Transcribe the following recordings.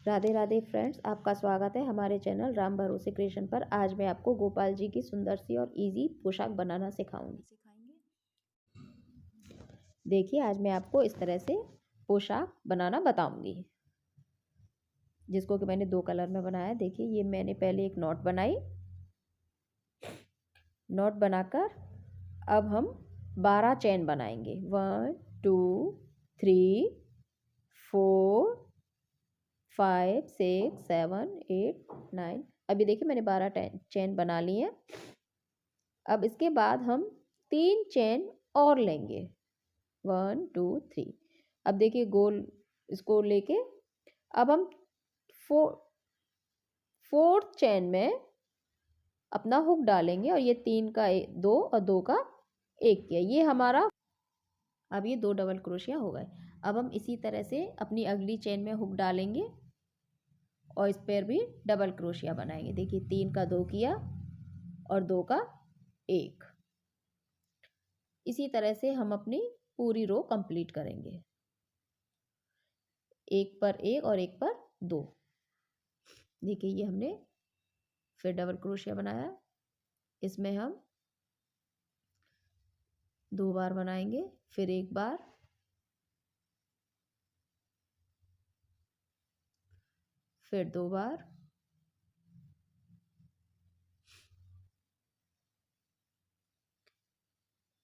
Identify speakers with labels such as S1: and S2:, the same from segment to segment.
S1: Radhe Radhe friends, आपका स्वागत है हमारे चैनल राम भरोसे क्रिएशन पर। आज मैं आपको गोपाल जी की सुंदर सी और इजी पोशाक बनाना सिखाऊंगी। देखिए, आज मैं आपको इस तरह से पोशाक बनाना बताऊंगी, जिसको कि मैंने 2 कलर में बनाया है। देखिए, ये मैंने पहले एक नॉट बनाई। नॉट बनाकर अब हम 12 चेन बनाएंगे। 1 2 3 4 5 6 7 8 9। अभी देखिए, मैंने 12 चेन बना ली है। अब इसके बाद हम 3 चेन और लेंगे। 1 2 3। अब देखिए, गोल इसको लेके अब हम फोर्थ चेन में अपना हुक डालेंगे, और ये 3 का 2 और 2 का 1 किया। ये हमारा अब ये 2 डबल क्रोशिया हो गए। अब हम इसी तरह से अपनी अगली चेन में हुक डालेंगे और इस पर भी डबल क्रोशिया बनाएंगे। देखिए, 3 का 2 किया और 2 का 1। इसी तरह से हम अपनी पूरी रो कंप्लीट करेंगे, एक पर एक और एक पर 2। देखिए, ये हमने फिर डबल क्रोशिया बनाया। इसमें हम 2 बार बनाएंगे, फिर 1 बार, फिर 2 बार,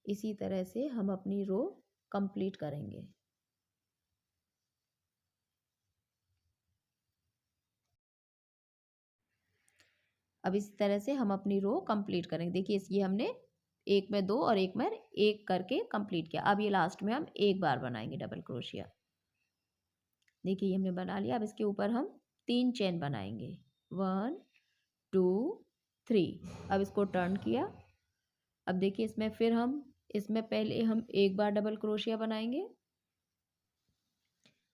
S1: इसी तरह से हम अपनी रो कंप्लीट करेंगे। अब इस तरह से हम अपनी रो कंप्लीट करेंगे। देखिए, ये हमने एक में 2 और एक में 1 करके कंप्लीट किया। अब ये लास्ट में हम 1 बार बनाएंगे डबल क्रोशिया। देखिए, ये हमने बना लिया। अब इसके ऊपर हम 3 चेन बनाएंगे। 1 2 3। अब इसको टर्न किया। अब देखिए, इसमें पहले हम 1 बार डबल क्रोशिया बनाएंगे।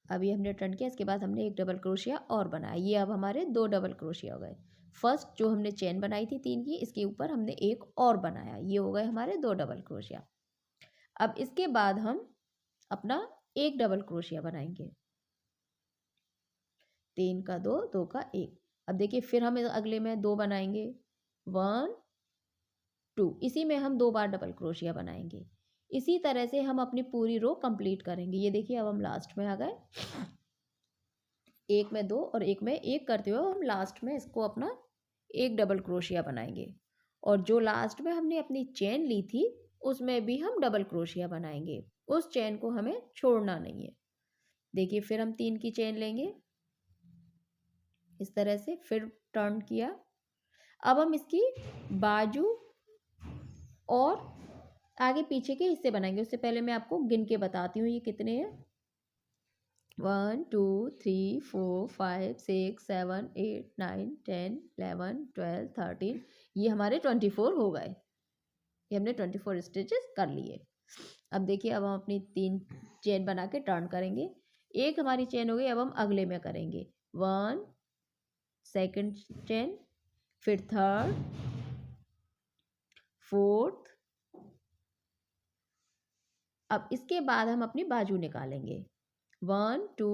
S1: अभी हमने टर्न किया, इसके बाद हमने एक डबल क्रोशिया और बनाया। ये अब हमारे 2 डबल क्रोशिया हो गए। फर्स्ट जो हमने चेन बनाई थी 3 की, इसके ऊपर हमने एक और बनाया। ये हो गए हमारे 2 डबल क्रोशिया। अब इसके बाद हम अपना एक डबल क्रोशिया बनाएंगे। 3 का 2 2 का 1। अब देखिए, फिर हम अगले में 2 बनाएंगे। 1 2। इसी में हम 2 बार डबल क्रोशिया बनाएंगे। इसी तरह से हम अपनी पूरी रो कंप्लीट करेंगे। ये देखिए, अब हम लास्ट में आ गए। एक में 2 और एक में 1 करते हुए हम लास्ट में इसको अपना एक डबल क्रोशिया बनाएंगे। और जो लास्ट में हमने अपनी चेन ली थी, उसमें भी हम डबल क्रोशिया बनाएंगे। उस चेन को हमें छोड़ना नहीं है। देखिए, फिर हम 3 की चेन लेंगे, इस तरह से फिर टर्न किया। अब हम इसकी बाजू और आगे पीछे के हिस्से बनाएंगे। उससे पहले मैं आपको गिन के बताती हूँ ये कितने हैं। 1 2 3 4 5 6 7 8 9 10 11 12 13। ये हमारे 24 हो गए। ये हमने 24 स्टिचेस कर लिए। अब देखिए, अब हम अपनी 3 चेन बना के टर्न करेंगे। एक हमारी चेन हो गई। अब हम अगले में करेंगे 1 सेकंड चेन, फिर थर्ड, फोर्थ। अब इसके बाद हम अपनी बाजू निकालेंगे। 1 2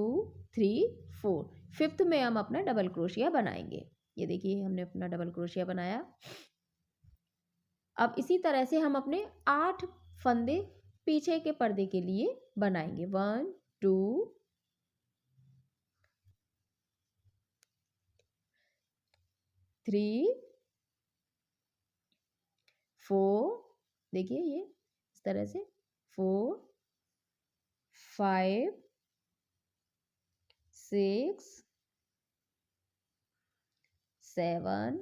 S1: 3 4। फिफ्थ में हम अपना डबल क्रोशिया बनाएंगे। ये देखिए, हमने अपना डबल क्रोशिया बनाया। अब इसी तरह से हम अपने 8 फंदे पीछे के पर्दे के लिए बनाएंगे। 1 2 3 4। देखिए, ये इस तरह से 4 5 6 7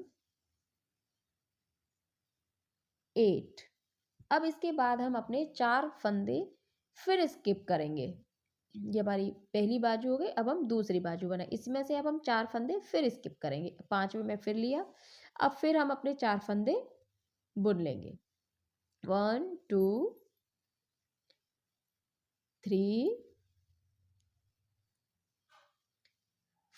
S1: 8। अब इसके बाद हम अपने 4 फंदे फिर स्किप करेंगे। ये हमारी पहली बाजू हो गई। अब हम दूसरी बाजू बनाए। इसमें से अब हम 4 फंदे फिर स्किप करेंगे। 5वें में फिर लिया। अब फिर हम अपने 4 फंदे बुन लेंगे। 1 2 3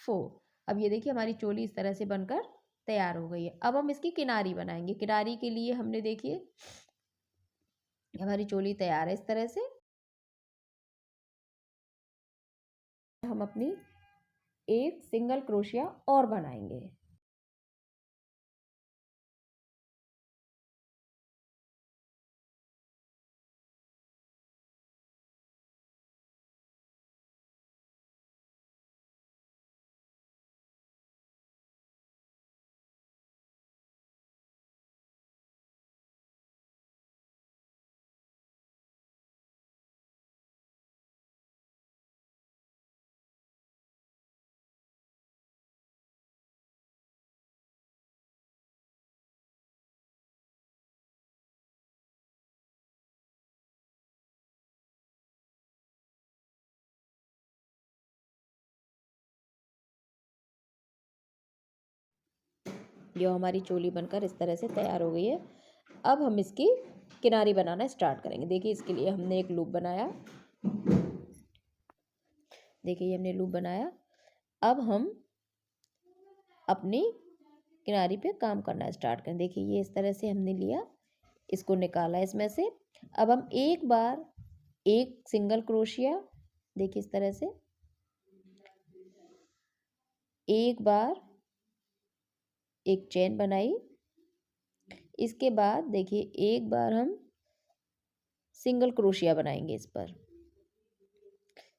S1: 4। अब ये देखिए, हमारी चोली इस तरह से बनकर तैयार हो गई है। अब हम इसकी किनारी बनाएंगे। किनारी के लिए हमने देखिए, हमारी चोली तैयार है। इस तरह से हम अपनी एक सिंगल क्रोशिया और बनाएंगे। ये हमारी चोली बनकर इस तरह से तैयार हो गई है। अब हम इसकी किनारी बनाना स्टार्ट करेंगे। देखिए इसके लिए हमने एक लूप बनाया। देखिए ये हमने लूप बनाया। अब हम अपनी किनारी पे काम करना स्टार्ट करें। देखिए ये इस तरह से हमने लिया, इसको निकाला इसमें से। अब हम एक बार एक सिंगल क्रोशिया, देखिए इस तरह से एक बार एक चेन बनाई। इसके बाद देखिए एक बार हम सिंगल क्रोशिया बनाएंगे। इस पर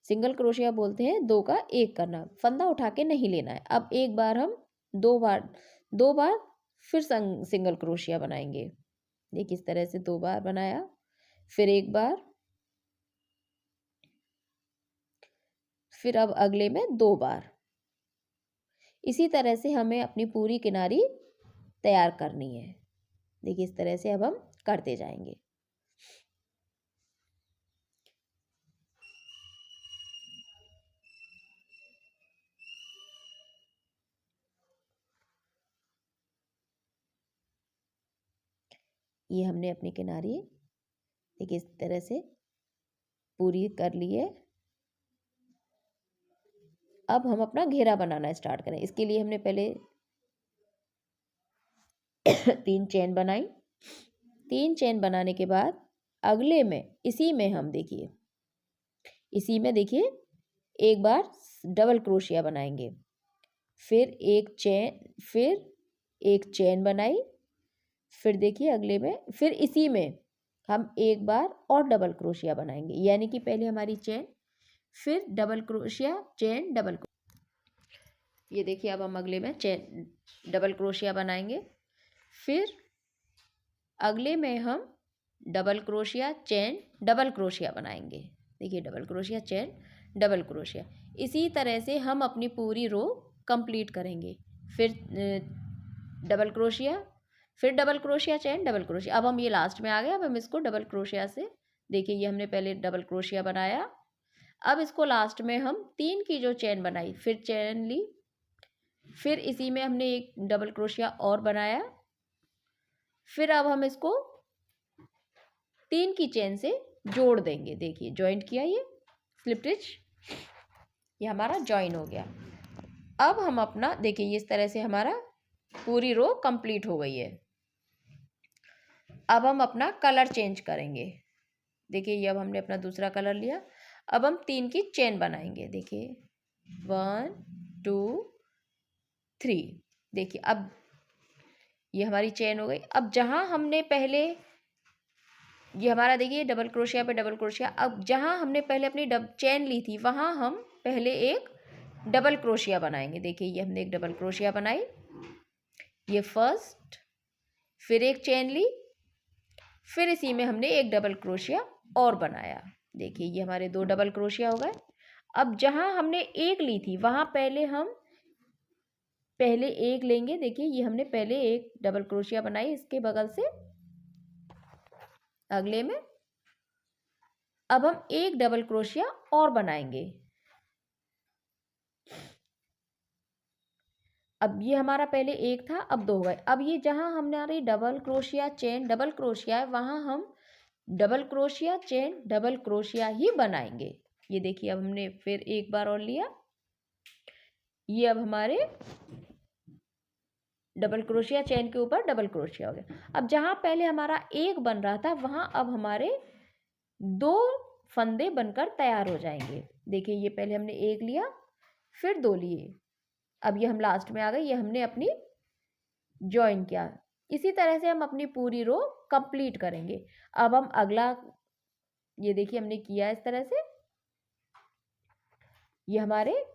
S1: सिंगल क्रोशिया बोलते हैं दो का एक करना, फंदा उठा के नहीं लेना है। अब एक बार हम दो बार फिर सिंगल क्रोशिया बनाएंगे। देखिए इस तरह से दो बार बनाया, फिर एक बार, फिर अब अगले में दो बार। इसी तरह से हमें अपनी पूरी किनारी तैयार करनी है। देखिए इस तरह से अब हम करते जाएंगे। ये हमने अपनी किनारी देखिए इस तरह से पूरी कर ली है। अब हम अपना घेरा बनाना स्टार्ट करें। इसके लिए हमने पहले 3 चेन बनाई। 3 चेन बनाने के बाद अगले में इसी में हम देखिए एक बार डबल क्रोशिया बनाएंगे, फिर एक चेन बनाई, फिर देखिए अगले में फिर इसी में हम एक बार और डबल क्रोशिया बनाएंगे। यानी कि पहले हमारी चेन, फिर डबल क्रोशिया, चेन, डबल। ये देखिए अब हम अगले में चेन डबल क्रोशिया बनाएंगे, फिर अगले में हम double crochet, chain, double crochet बनाएंगे। देखिए double crochet, chain, double crochet. इसी तरह से हम अपनी पूरी रो कंप्लीट करेंगे। फिर डबल क्रोशिया, फिर double crochet, chain, double crochet. अब हम ये लास्ट में आ गए। अब हम इसको डबल क्रोशिया से, देखिए ये हमने पहले डबल क्रोशिया बनाया। अब इसको लास्ट में हम 3 की जो चेन बनाई, फिर चेन ली, फिर इसी में हमने एक डबल क्रोशिया और बनाया। फिर अब हम इसको 3 की चेन से जोड़ देंगे। देखिए जॉइंट किया, ये स्लिप स्टिच, ये हमारा जॉइन हो गया। अब हम अपना देखिए ये इस तरह से हमारा पूरी रो कंप्लीट हो गई है। अब हम अपना कलर चेंज करेंगे। देखिए ये अब हमने अपना दूसरा कलर लिया। अब हम 3 की चेन बनाएंगे। देखिए 1 2 3। देखिए अब ये हमारी चेन हो गई। अब जहाँ हमने पहले, ये हमारा देखिए डबल क्रोशिया पे डबल क्रोशिया। अब जहाँ हमने पहले अपनी चेन ली थी वहाँ हम पहले एक डबल क्रोशिया बनाएंगे। देखिए ये हमने एक डबल क्रोशिया बनाई, ये फर्स्ट, फिर एक चेन ली, फिर इसी में हमने एक डबल क्रोशिया और बनाया। देखिए ये हमारे 2 डबल क्रोशिया हो गए। अब जहाँ हमने एक ली थी वहाँ पहले एक लेंगे। देखिए ये हमने पहले एक डबल क्रोशिया बनाई, इसके बगल से अगले में अब हम एक डबल क्रोशिया और बनाएंगे। अब ये हमारा पहले एक था, अब 2 हो गए। अब ये जहाँ हमारी double crochet, chain, double crochet है वहाँ हम double crochet, chain, double crochet ही बनाएंगे। ये देखिए अब हमने फिर एक बार और लिया, ये अब हमारे डबल क्रोशिया, चेन के ऊपर डबल क्रोशिया हो गया। अब जहाँ पहले हमारा एक बन रहा था वहाँ अब हमारे 2 फंदे बनकर तैयार हो जाएंगे। देखिए ये पहले हमने एक लिया, फिर 2 लिए, अब ये हम लास्ट में आ गए, ये हमने अपनी ज्वाइन किया। इसी तरह से हम अपनी पूरी रो कंप्लीट करेंगे। अब हम अगला, ये देखिए हमने किया इस तरह से, ये हमारे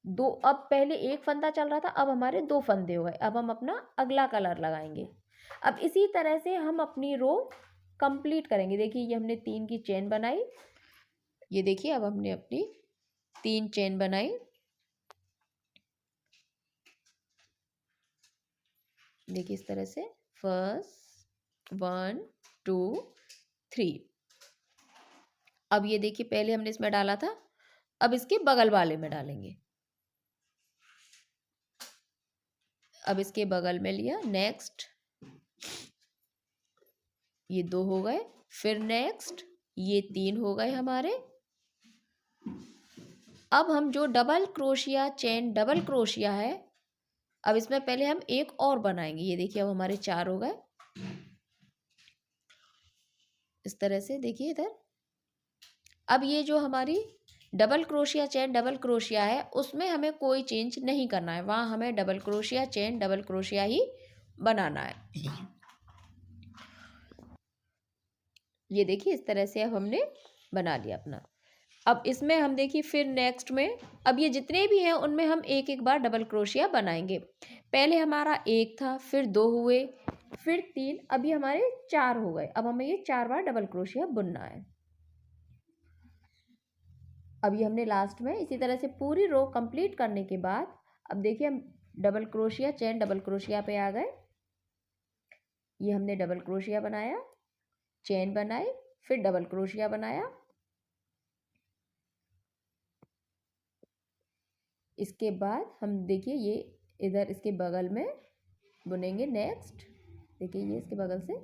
S1: दो, अब पहले एक फंदा चल रहा था, अब हमारे दो फंदे हो गए। अब हम अपना अगला कलर लगाएंगे। अब इसी तरह से हम अपनी रो कंप्लीट करेंगे। देखिए ये हमने 3 की चेन बनाई, ये देखिए अब हमने अपनी 3 चेन बनाई। देखिए इस तरह से, फर्स्ट 1 2 3। अब ये देखिए पहले हमने इसमें डाला था, अब इसके बगल वाले में डालेंगे। अब इसके बगल में लिया, नेक्स्ट, ये 2 हो गए। फिर नेक्स्ट ये 3 हो गए हमारे। अब हम जो double crochet chain double crochet है, अब इसमें पहले हम एक और बनाएंगे। ये देखिए अब हमारे 4 हो गए इस तरह से। देखिए इधर, अब ये जो हमारी double crochet chain double crochet है, उसमें हमें कोई चेंज नहीं करना है, वहाँ हमें double crochet chain double crochet ही बनाना है। ये देखिए इस तरह से अब हमने बना लिया अपना। अब इसमें हम देखिए फिर नेक्स्ट में, अब ये जितने भी हैं उनमें हम एक एक बार डबल क्रोशिया बनाएंगे। पहले हमारा 1 था, फिर 2 हुए, फिर 3, अभी हमारे 4 हो गए। अब हमें ये 4 बार डबल क्रोशिया बुनना है। अब ये हमने लास्ट में इसी तरह से पूरी रो कंप्लीट करने के बाद, अब देखिए हम double crochet chain double crochet पे आ गए। ये हमने डबल क्रोशिया बनाया, चेन बनाई, फिर डबल क्रोशिया बनाया। इसके बाद हम देखिए ये इधर इसके बगल में बुनेंगे। नेक्स्ट देखिए ये इसके बगल से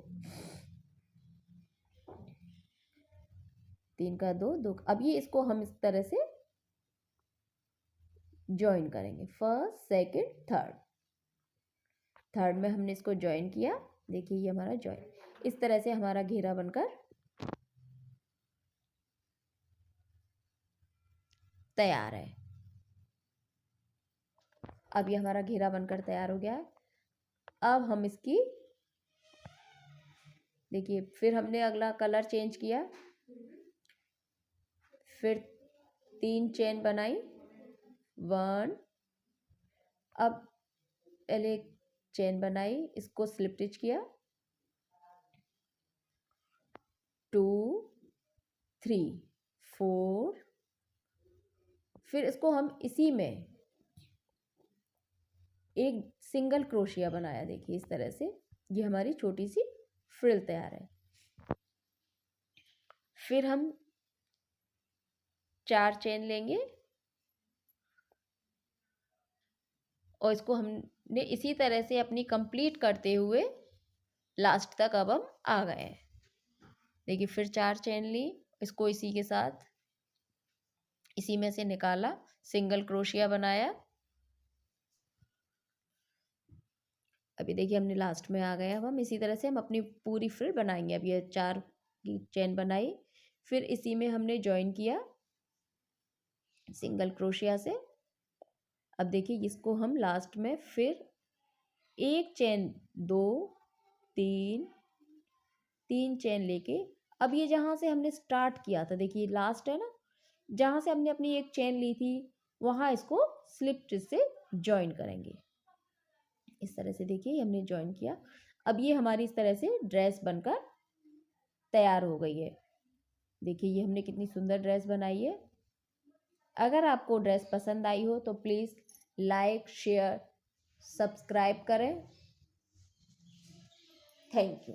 S1: 3 का 2 2। अब ये इसको हम इस तरह से ज्वाइन करेंगे, फर्स्ट सेकंड थर्ड। थर्ड में हमने इसको ज्वाइन किया। देखिए ये हमारा ज्वाइन, इस तरह से हमारा घेरा बनकर तैयार है। अब ये हमारा घेरा बनकर तैयार हो गया है। अब हम इसकी, देखिए फिर हमने अगला कलर चेंज किया, फिर 3 चेन बनाई, 1, अब पहले एक चेन बनाई, इसको स्लिप स्टिच किया, 2 3 4, फिर इसको हम इसी में एक सिंगल क्रोशिया बनाया। देखिए इस तरह से ये हमारी छोटी सी फ्रिल तैयार है। फिर हम 4 चेन लेंगे और इसको हमने इसी तरह से अपनी कंप्लीट करते हुए लास्ट तक अब हम आ गए हैं। देखिए फिर 4 चेन ली, इसको इसी के साथ इसी में से निकाला, सिंगल क्रोशिया बनाया। अभी देखिए हमने लास्ट में आ गए। अब हम इसी तरह से हम अपनी पूरी फ्रिल बनाएंगे। अब ये 4 की चेन बनाई, फिर इसी में हमने ज्वाइन किया सिंगल क्रोशिया से। अब देखिए इसको हम लास्ट में फिर एक चेन 2 3 चेन लेके, अब ये जहाँ से हमने स्टार्ट किया था, देखिए लास्ट है ना, जहाँ से हमने अपनी एक चेन ली थी वहाँ इसको स्लिप स्टिच से ज्वाइन करेंगे। इस तरह से देखिए हमने ज्वाइन किया। अब ये हमारी इस तरह से ड्रेस बनकर तैयार हो गई है। देखिए ये हमने कितनी सुंदर ड्रेस बनाई है। अगर आपको ड्रेस पसंद आई हो तो प्लीज़ लाइक शेयर सब्सक्राइब करें। Thank you.